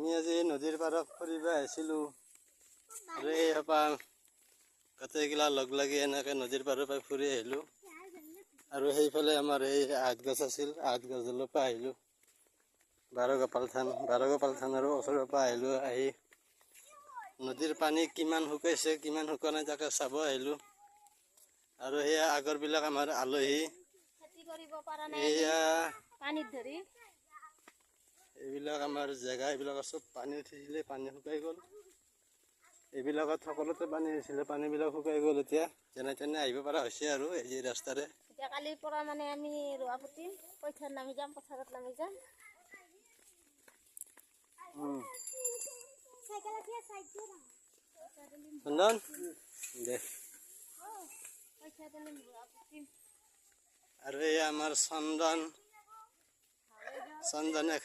আমি আজি নদীৰ পাৰত ফুৰিব আহিছিলোঁ আৰু এই গোটেইগিলা লগ লাগি এনেকৈ নদীৰ পাৰৰ পৰা ফুৰি আহিলোঁ আৰু সেইফালে আমাৰ এই আঠ গছ আছিল, আঠ গছৰ পৰা আহিলোঁ। বাৰগোপাল থানৰ ওচৰৰ পৰা আহিলোঁ। আহি নদীৰ পানী কিমান শুকাইছে কিমান শুকোৱা নাই তাকে চাব আহিলোঁ। আৰু সেয়া আগৰবিলাক আমাৰ আলহী, এয়া পানীত ধৰি এইবিলাক আমাৰ জেগা, এইবিলাক চব পানী উঠিছিলে, পানী শুকাই গ'ল। এইবিলাকত সকলোতে পানী হৈছিলে, পানীবিলাক শুকাই গ'ল। এতিয়া যেনে তেনে আহিব পৰা হৈছে আৰু এই ৰাস্তাৰে। এতিয়া কালিৰ পৰা মানে আমি ৰোৱা পুতিম, কঠীয়াত নামি যাম, পথাৰত নামি যাম। চন্দন দে। আৰু এই আমাৰ চন্দনে